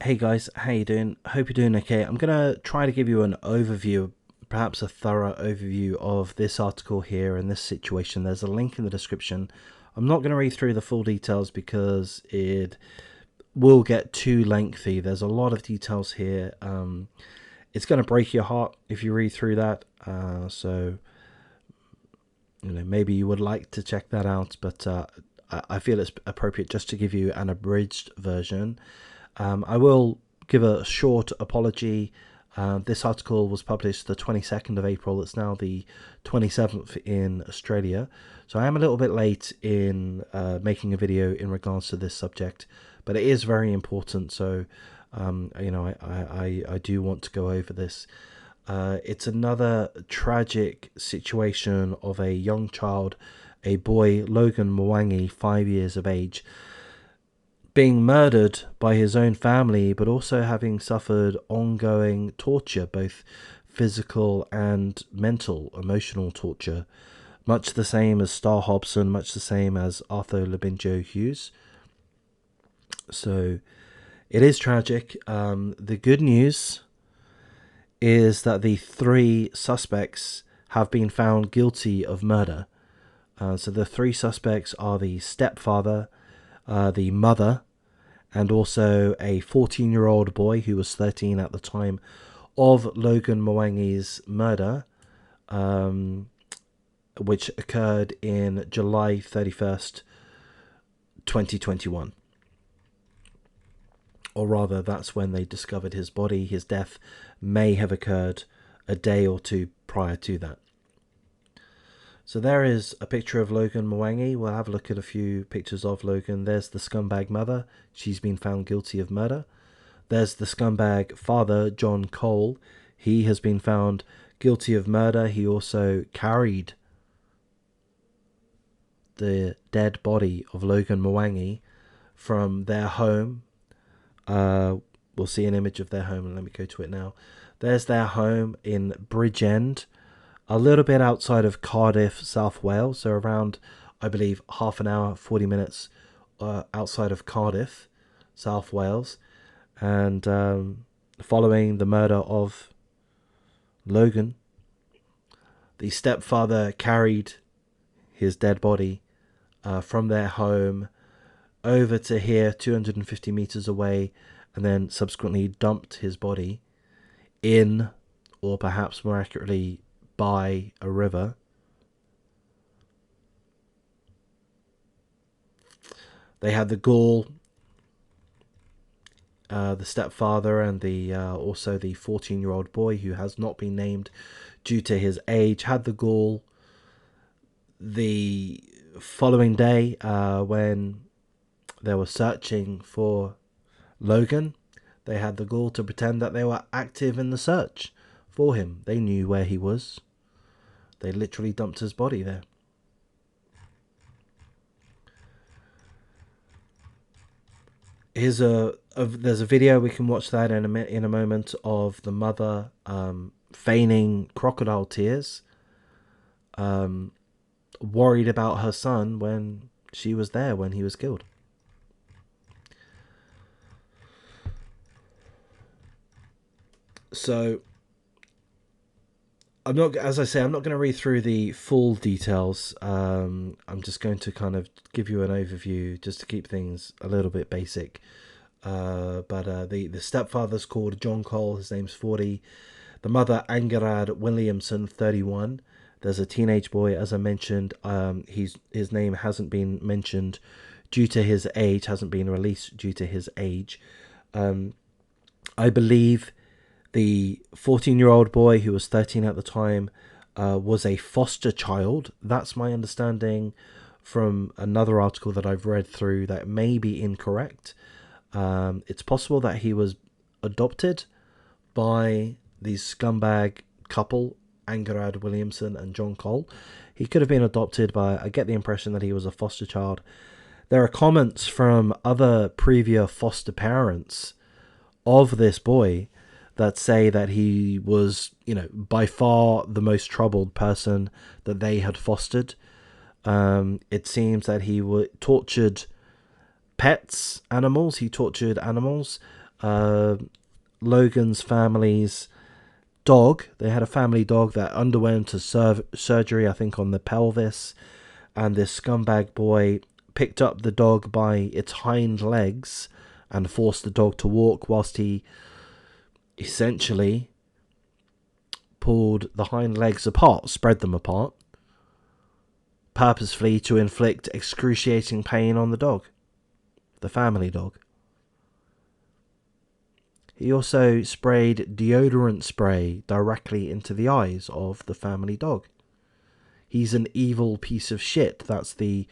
Hey guys, how you doing? Hope you're doing okay. I'm gonna try to give you an overview, perhaps a thorough overview of this article here and this situation. There's a link in the description. I'm not gonna read through the full details because it will get too lengthy. There's a lot of details here. It's gonna break your heart if you read through that. So maybe you would like to check that out, but I feel it's appropriate just to give you an abridged version. I will give a short apology. This article was published the 22nd of April. It's now the 27th in Australia. So I am a little bit late in making a video in regards to this subject, but it is very important. So, I do want to go over this. It's another tragic situation of a young child, a boy, Logan Mwangi, 5 years of age, being murdered by his own family, but also having suffered ongoing torture, both physical and mental, emotional torture, much the same as Star Hobson, much the same as Arthur Labinjo Hughes. So it is tragic. The good news is that the three suspects have been found guilty of murder. So the three suspects are the stepfather, the mother, and also a 14-year-old boy who was 13 at the time of Logan Mwangi's murder, which occurred in July 31st, 2021. Or rather, that's when they discovered his body. His death may have occurred a day or two prior to that. So there is a picture of Logan Mwangi. We'll have a look at a few pictures of Logan. There's the scumbag mother. She's been found guilty of murder. There's the scumbag father, John Cole. He has been found guilty of murder. He also carried the dead body of Logan Mwangi from their home. We'll see an image of their home, and let me go to it now. There's their home in Bridgend, a little bit outside of Cardiff, South Wales, so around, I believe, half an hour, 40 minutes outside of Cardiff, South Wales. And following the murder of Logan, the stepfather carried his dead body from their home over to here, 250 meters away, and then subsequently dumped his body in, or perhaps more accurately, by a river. They had the gall, the stepfather and the also the 14-year-old boy, who has not been named due to his age, had the gall the following day when they were searching for Logan. They had the gall to pretend that they were active in the search for him. They knew where he was. They literally dumped his body there. There's a video, we can watch that in a moment, of the mother feigning crocodile tears, worried about her son when she was there when he was killed. So I'm not, as I say, I'm not going to read through the full details. I'm just going to kind of give you an overview just to keep things a little bit basic. But the stepfather's called John Cole. His name's 40. The mother, Angarad Williamson, 31. There's a teenage boy, as I mentioned. His name hasn't been mentioned due to his age, hasn't been released due to his age. I believe the 14-year-old boy, who was 13 at the time, was a foster child. That's my understanding from another article that I've read through that may be incorrect. It's possible that he was adopted by the scumbag couple, Angarad Williamson and John Cole. He could have been adopted by, I get the impression that he was a foster child. There are comments from other previous foster parents of this boy that say that he was, by far the most troubled person that they had fostered. It seems that he tortured animals. He tortured animals. Logan's family's dog. They had a family dog that underwent a surgery, I think, on the pelvis, and this scumbag boy picked up the dog by its hind legs and forced the dog to walk whilst he essentially pulled the hind legs apart, spread them apart, purposefully to inflict excruciating pain on the dog, the family dog. He also sprayed deodorant spray directly into the eyes of the family dog. He's an evil piece of shit. That's the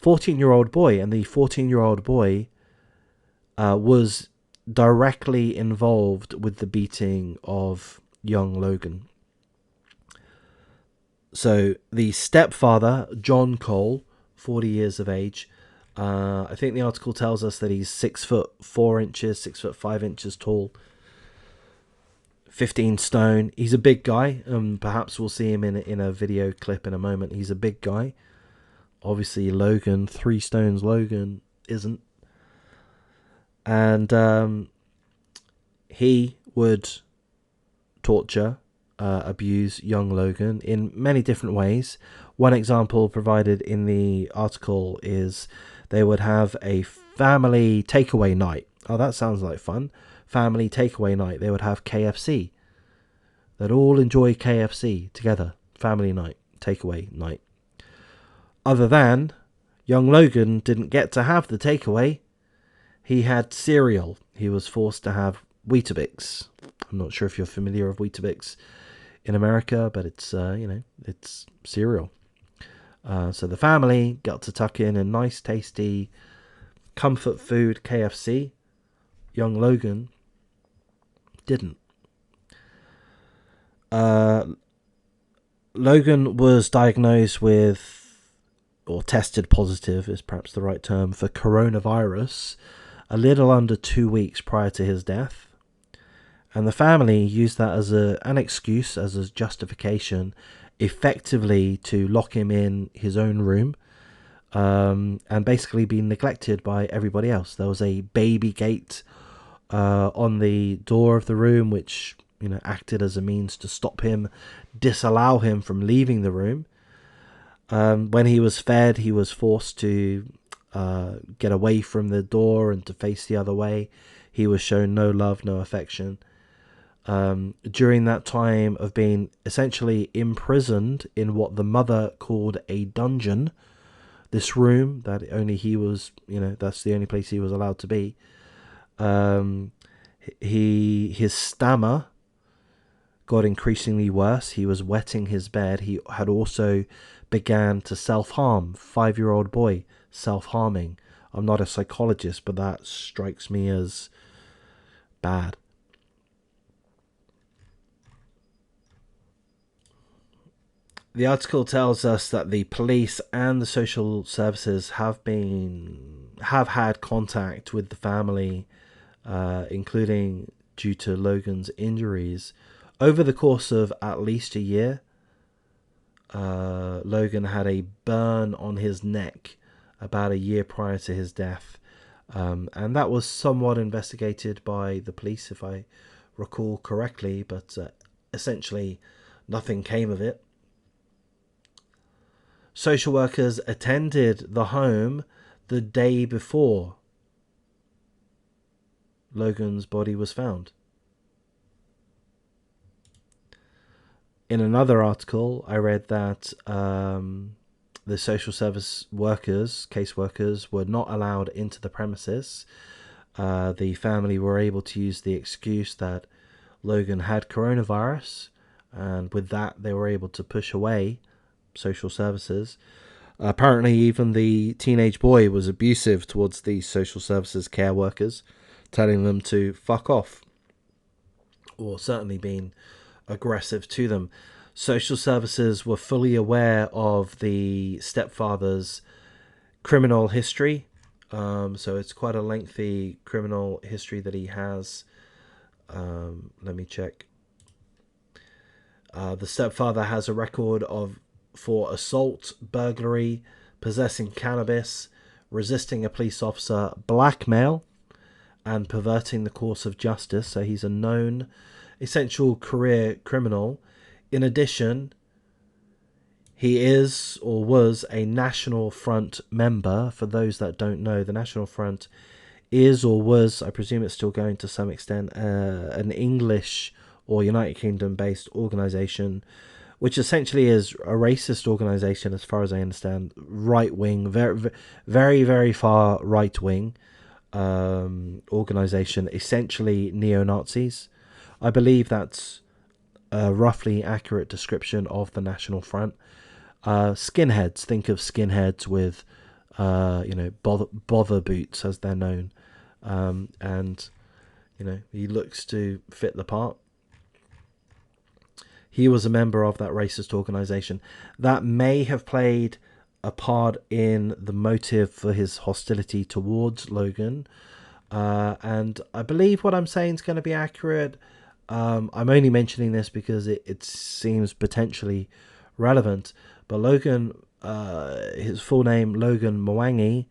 14-year-old boy, and the 14-year-old boy was directly involved with the beating of young Logan. So the stepfather, John Cole, 40 years of age, I think the article tells us that he's 6'4", 6'5" tall, 15 stone. He's a big guy. Perhaps we'll see him in a video clip in a moment. He's a big guy. Obviously, Logan, 3 stones. Logan isn't. And he would torture, abuse young Logan in many different ways. One example provided in the article is they would have a family takeaway night. Oh, that sounds like fun. Family takeaway night. They would have KFC. They'd all enjoy KFC together. Family night, takeaway night. Other than, young Logan didn't get to have the takeaway. He had cereal. He was forced to have Weetabix. I'm not sure if you're familiar with Weetabix in America, but it's, it's cereal. So the family got to tuck in a nice, tasty, comfort food KFC. Young Logan didn't. Logan was diagnosed with, or tested positive is perhaps the right term, for coronavirus a little under 2 weeks prior to his death. And the family used that as an excuse, as a justification, effectively to lock him in his own room, and basically be neglected by everybody else. There was a baby gate on the door of the room, which acted as a means to stop him, disallow him from leaving the room. When he was fed, he was forced to get away from the door and to face the other way. He was shown no love, no affection. During that time of being essentially imprisoned in what the mother called a dungeon, this room that only he was, that's the only place he was allowed to be. His stammer got increasingly worse. He was wetting his bed. He had also began to self-harm. 5-year-old boy self-harming. I'm not a psychologist, but that strikes me as bad. The article tells us that the police and the social services have had contact with the family, including due to Logan's injuries, over the course of at least a year. Logan had a burn on his neck about a year prior to his death, and that was somewhat investigated by the police, if I recall correctly, but essentially nothing came of it. Social workers attended the home the day before Logan's body was found. In another article, I read that the social service workers, caseworkers, were not allowed into the premises. The family were able to use the excuse that Logan had coronavirus, and with that, they were able to push away social services. Apparently, even the teenage boy was abusive towards the social services care workers, telling them to fuck off, or certainly being aggressive to them. Social services were fully aware of the stepfather's criminal history. So it's quite a lengthy criminal history that he has. Let me check. The stepfather has a record for assault, burglary, possessing cannabis, resisting a police officer, blackmail, and perverting the course of justice. So he's a known essential career criminal. In addition, he is or was a National Front member. For those that don't know, the National Front is or was, I presume it's still going to some extent, an English or United Kingdom based organisation, which essentially is a racist organisation as far as I understand, right wing, very, very, very far right wing organisation, essentially neo-Nazis. I believe that's a roughly accurate description of the National Front. Skinheads, think of skinheads with, bother boots as they're known. And, he looks to fit the part. He was a member of that racist organization. That may have played a part in the motive for his hostility towards Logan. And I believe what I'm saying is going to be accurate. I'm only mentioning this because it seems potentially relevant. But Logan, his full name, Logan Mwangi,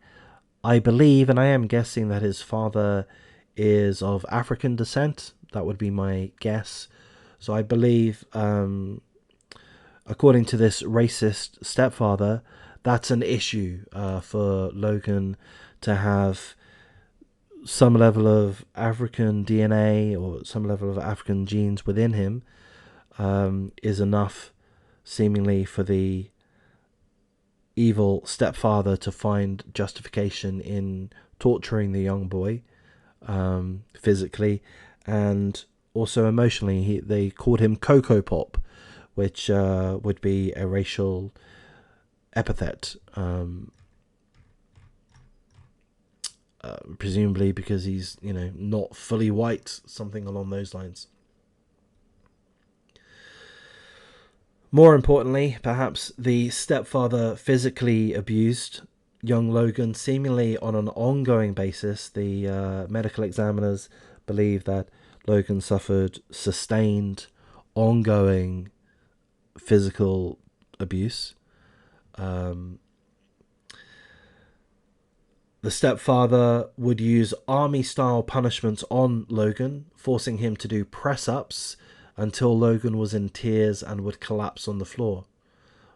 I believe, and I am guessing that his father is of African descent. That would be my guess. So I believe, according to this racist stepfather, that's an issue for Logan to have some level of African DNA or some level of African genes within him, is enough, seemingly, for the evil stepfather to find justification in torturing the young boy, physically and also emotionally. They called him Cocoa Pop, which would be a racial epithet, presumably because he's not fully white, something along those lines. More importantly, perhaps, the stepfather physically abused young Logan seemingly on an ongoing basis. The medical examiners believe that Logan suffered sustained, ongoing physical abuse. The stepfather would use army-style punishments on Logan, forcing him to do press-ups until Logan was in tears and would collapse on the floor.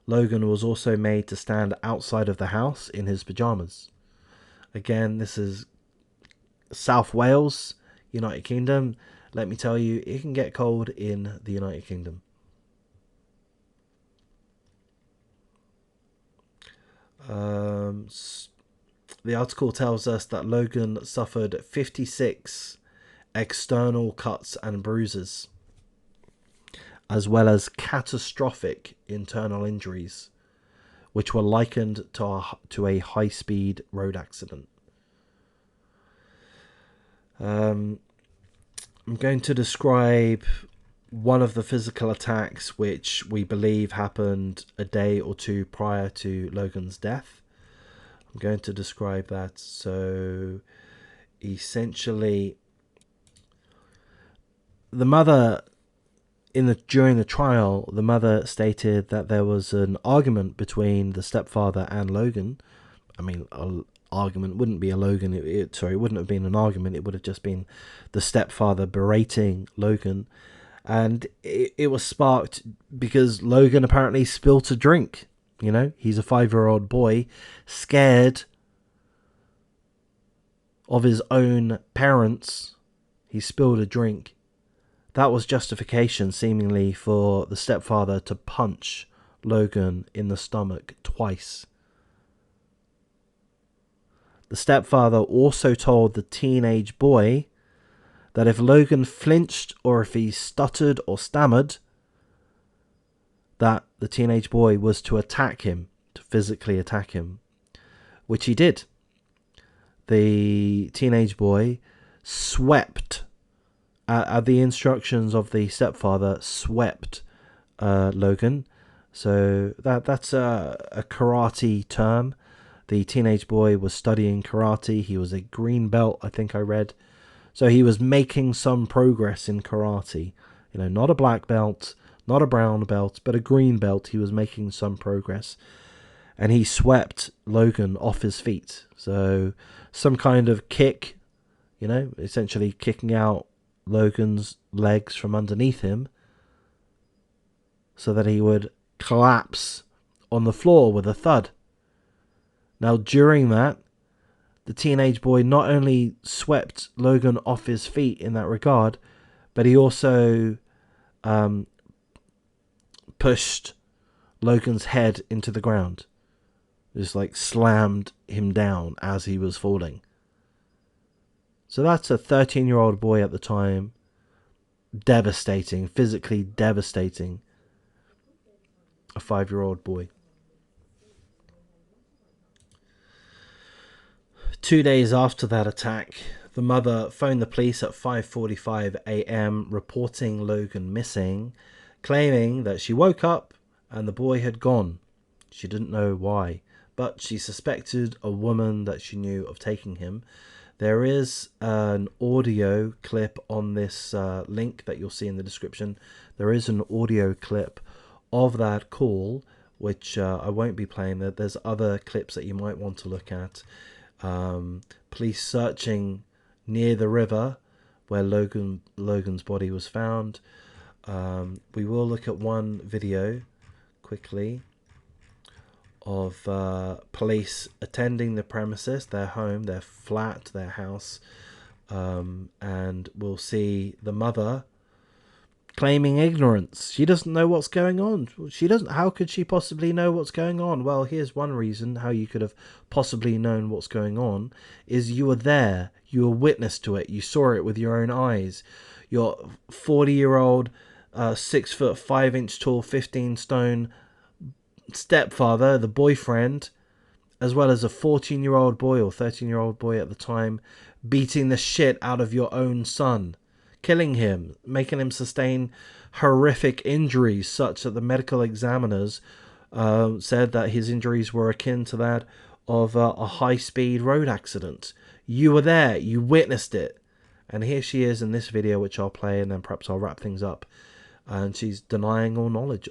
Logan was also made to stand outside of the house in his pajamas. Again, this is South Wales, United Kingdom. Let me tell you, it can get cold in the United Kingdom. The article tells us that Logan suffered 56 external cuts and bruises, as well as catastrophic internal injuries, which were likened to a high-speed road accident. I'm going to describe one of the physical attacks which we believe happened a day or two prior to Logan's death. I'm going to describe that. So essentially, the mother, during the trial, the mother stated that there was an argument between the stepfather and Logan. I mean, an argument wouldn't be a Logan. It wouldn't have been an argument. It would have just been the stepfather berating Logan. And it was sparked because Logan apparently spilled a drink. He's a 5-year-old boy, scared of his own parents. He spilled a drink. That was justification, seemingly, for the stepfather to punch Logan in the stomach twice. The stepfather also told the teenage boy that if Logan flinched or if he stuttered or stammered, that the teenage boy was to attack him, to physically attack him, which he did. The teenage boy swept, at the instructions of the stepfather, swept Logan. So that's a karate term. The teenage boy was studying karate. He was a green belt, I think I read. So he was making some progress in karate. Not a black belt, not a brown belt, but a green belt. He was making some progress. And he swept Logan off his feet. So some kind of kick, you know, essentially kicking out Logan's legs from underneath him so that he would collapse on the floor with a thud. Now, during that, the teenage boy not only swept Logan off his feet in that regard, but he also pushed Logan's head into the ground. Just like slammed him down as he was falling. So that's a 13-year-old boy at the time. Devastating, physically devastating. A 5-year-old boy. 2 days after that attack, the mother phoned the police at 5:45 a.m. reporting Logan missing, claiming that she woke up and the boy had gone. She didn't know why, but she suspected a woman that she knew of taking him. There is an audio clip on this link that you'll see in the description. There is an audio clip of that call, which I won't be playing. There's other clips that you might want to look at. Police searching near the river where Logan's body was found. We will look at one video quickly of police attending the premises, their home, their flat, their house, and we'll see the mother claiming ignorance. She doesn't know what's going on. How could she possibly know what's going on? Well, here's one reason how you could have possibly known what's going on is you were there. You were witness to it. You saw it with your own eyes. Your 40-year-old, 6'5" tall, 15 stone stepfather, the boyfriend, as well as a 14-year-old boy or 13-year-old boy at the time, beating the shit out of your own son, killing him, making him sustain horrific injuries such that the medical examiners said that his injuries were akin to that of a high-speed road accident. You were there, you witnessed it, and here she is in this video, which I'll play, and then perhaps I'll wrap things up, and she's denying all knowledge.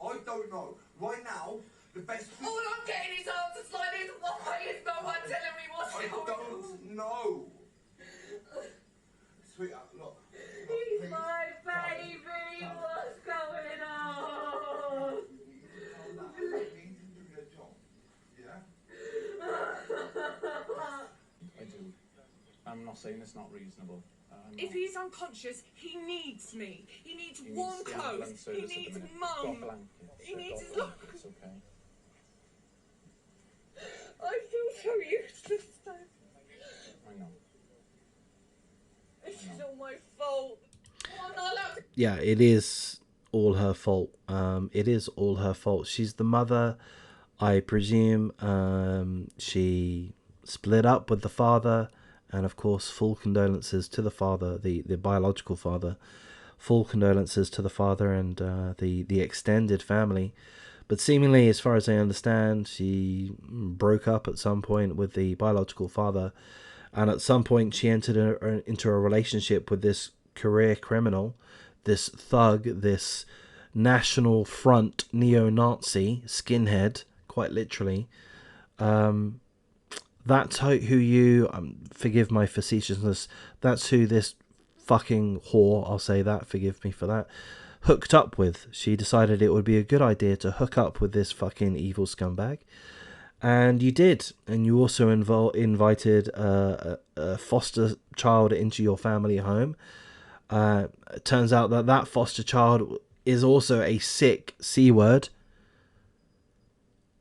I don't know. Right now, the best... All I'm getting is answers like this. Why is no one telling me what's going on? I don't know. Sweetheart, look. He's please. My baby. What's going on? You need to do your job. Yeah? I do. I'm not saying it's not reasonable. If he's unconscious, he needs me. He needs warm clothes. He needs mum. He needs his love. It's okay. I feel so useless. I know. It's all my fault. I'm not allowed to... Yeah, it is all her fault. It is all her fault. She's the mother. I presume she split up with the father. And of course, full condolences to the father, the biological father. Full condolences to the father and the extended family. But seemingly, as far as I understand, she broke up at some point with the biological father. And at some point, she entered into a relationship with this career criminal, this thug, this National Front neo-Nazi skinhead, quite literally. That's who you, forgive my facetiousness, that's who this fucking whore, I'll say that, forgive me for that, hooked up with. She decided it would be a good idea to hook up with this fucking evil scumbag. And you did. And you also invited a foster child into your family home. It turns out that that foster child is also a sick C word.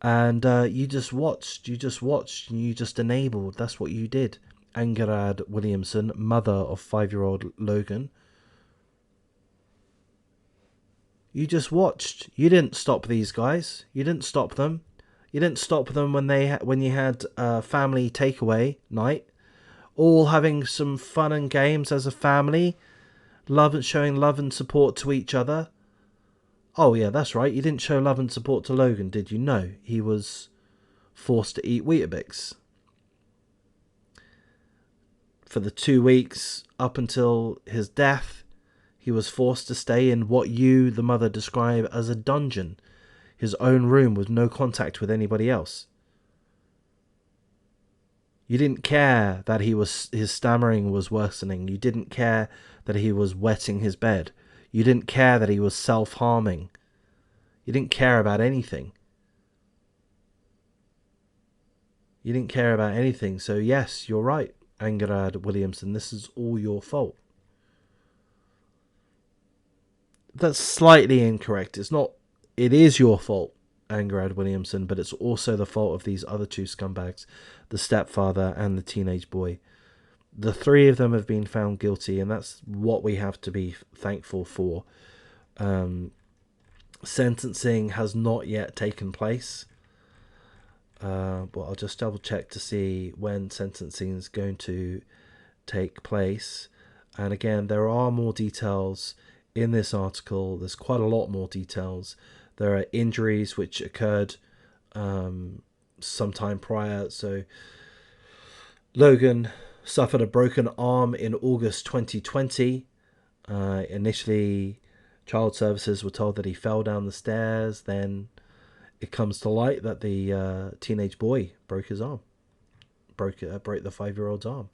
And you just watched, and you just enabled. That's what you did. Angarad Williamson, mother of 5-year-old Logan. You just watched. You didn't stop these guys. You didn't stop them. You didn't stop them when you had family takeaway night, all having some fun and games as a family, showing love and support to each other. Oh, yeah, that's right. You didn't show love and support to Logan, did you? No, he was forced to eat Weetabix. For the 2 weeks up until his death, He was forced to stay in what you, the mother, describe as a dungeon, his own room with no contact with anybody else. You didn't care that his stammering was worsening. You didn't care that he was wetting his bed. You didn't care that he was self-harming. You didn't care about anything. You didn't care about anything. So yes, you're right, Angarad Williamson. This is all your fault. That's slightly incorrect. It is your fault, Angarad Williamson, but it's also the fault of these other two scumbags, the stepfather and the teenage boy. The three of them have been found guilty, and that's what we have to be thankful for. Sentencing has not yet taken place. Well, I'll just double check to see when sentencing is going to take place. And again, there are more details in this article. There's quite a lot more details. There are injuries which occurred sometime prior. So Logan suffered a broken arm in August 2020. Initially, Child Services were told that he fell down the stairs. Then it comes to light that the teenage boy broke his arm, broke the 5-year-old's arm.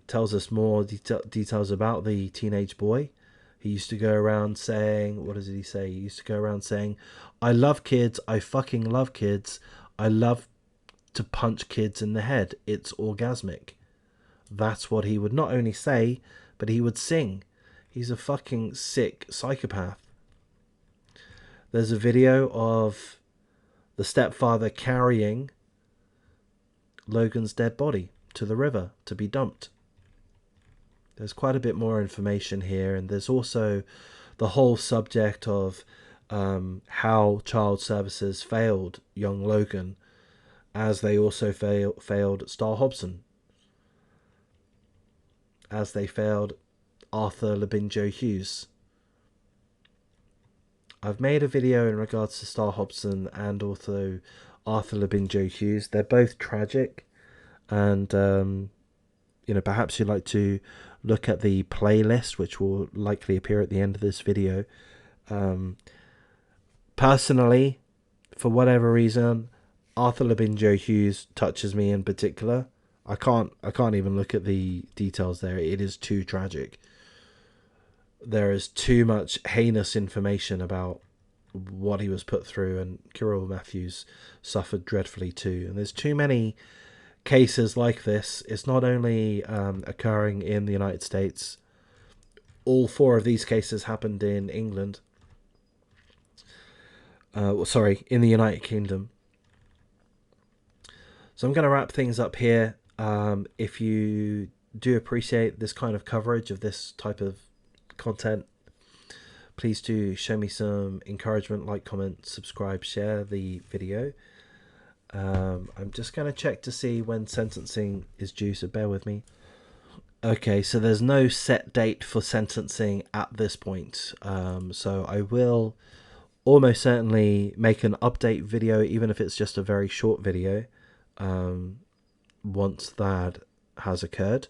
Tells us more details about the teenage boy. He used to go around saying, what does he say? He used to go around saying, "I love kids. I fucking love kids. I love to punch kids in the head. It's orgasmic." That's what he would not only say, but he would sing. He's a fucking sick psychopath. There's a video of the stepfather carrying Logan's dead body to the river to be dumped. There's quite a bit more information here, and there's also the whole subject of how Child Services failed young Logan, as they also failed Star Hobson, as they failed Arthur Labinjo Hughes. I've made a video in regards to Star Hobson and also Arthur Labinjo Hughes. They're both tragic, and perhaps you'd like to look at the playlist, which will likely appear at the end of this video. Personally, for whatever reason, Arthur Labinjo Hughes touches me in particular. I can't even look at the details there. It is too tragic. There is too much heinous information about what he was put through, and Kirill Matthews suffered dreadfully too. And there's too many cases like this. It's not only occurring in the United States. All 4 of these cases happened in England. In the United Kingdom. So I'm going to wrap things up here. If you do appreciate this kind of coverage of this type of content, please do show me some encouragement, like, comment, subscribe, share the video. I'm just going to check to see when sentencing is due, so bear with me. Okay, so there's no set date for sentencing at this point. So I will almost certainly make an update video, even if it's just a very short video, once that has occurred.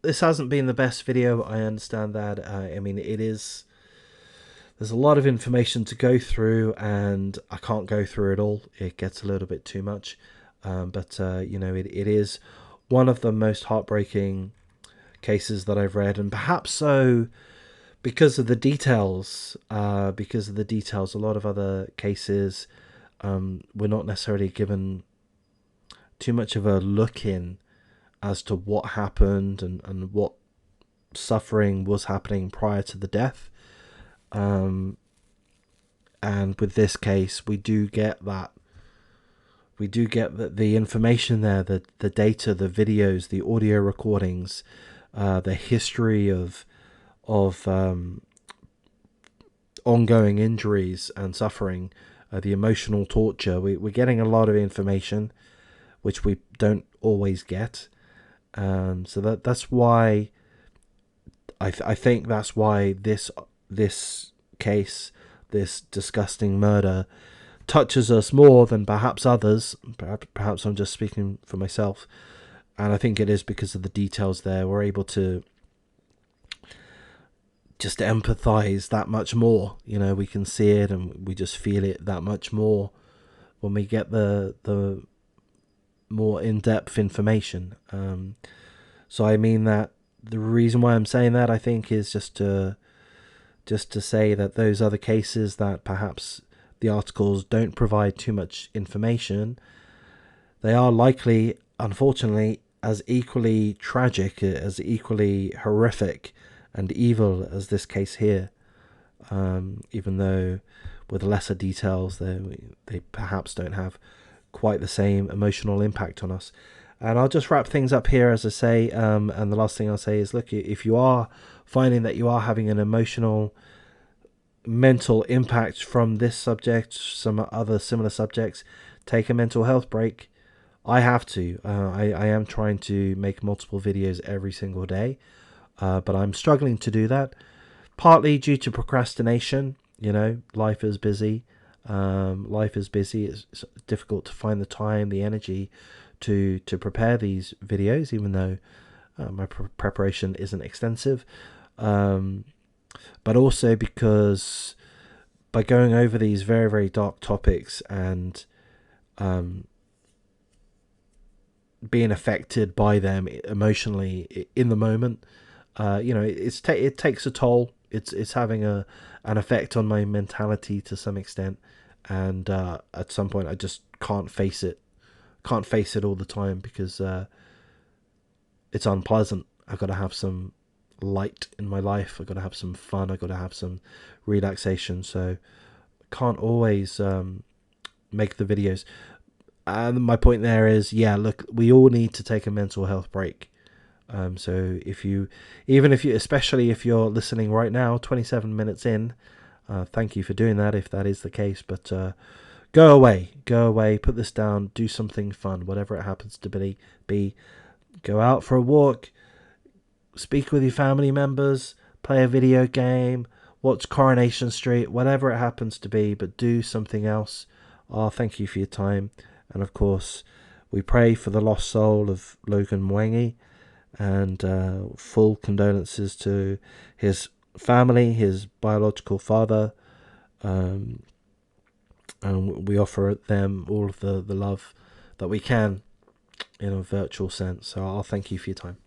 This hasn't been the best video, I understand that. I mean, there's a lot of information to go through, and I can't go through it all. It gets a little bit too much. But it is one of the most heartbreaking cases that I've read, and perhaps so because of the details. A lot of other cases we're not necessarily given too much of a look in as to what happened and what suffering was happening prior to the death. And with this case, we do get that. We do get the information there, the data, the videos, the audio recordings, the history of ongoing injuries and suffering, the emotional torture. We're getting a lot of information, which we don't always get. So that's why I think that's why this case, this disgusting murder, touches us more than perhaps others. Perhaps I'm just speaking for myself. And I think it is because of the details there. We're able to just empathize that much more. You know, we can see it and we just feel it that much more when we get the more in-depth information. So I mean that the reason why I'm saying that, I think, is just to say that those other cases that perhaps the articles don't provide too much information, they are likely, unfortunately, as equally tragic, as equally horrific and evil as this case here, even though with lesser details they perhaps don't have quite the same emotional impact on us. And I'll just wrap things up here, as I say, and the last thing I'll say is, look, if you are finding that you are having an emotional, mental impact from this subject, some other similar subjects, take a mental health break. I have to. I am trying to make multiple videos every single day, but I'm struggling to do that, partly due to procrastination. You know, life is busy. It's difficult to find the time, the energy to prepare these videos, even though my preparation isn't extensive. But also because by going over these very, very dark topics and being affected by them emotionally in the moment, you know, it takes a toll. It's having an effect on my mentality to some extent, and at some point I just can't face it all the time, because it's unpleasant. I've got to have some light in my life. I've got to have some fun. I've got to have some relaxation. So I can't always make the videos. And my point there is, yeah, look, we all need to take a mental health break. So especially if you're listening right now, 27 minutes in, thank you for doing that if that is the case. But go away, put this down, do something fun, whatever it happens to be. Go out for a walk, speak with your family members, play a video game, watch Coronation Street, whatever it happens to be, but do something else. Thank you for your time. And of course, we pray for the lost soul of Logan Mwangi, and full condolences to his family, his biological father, and we offer them all of the love that we can in a virtual sense. So I'll thank you for your time.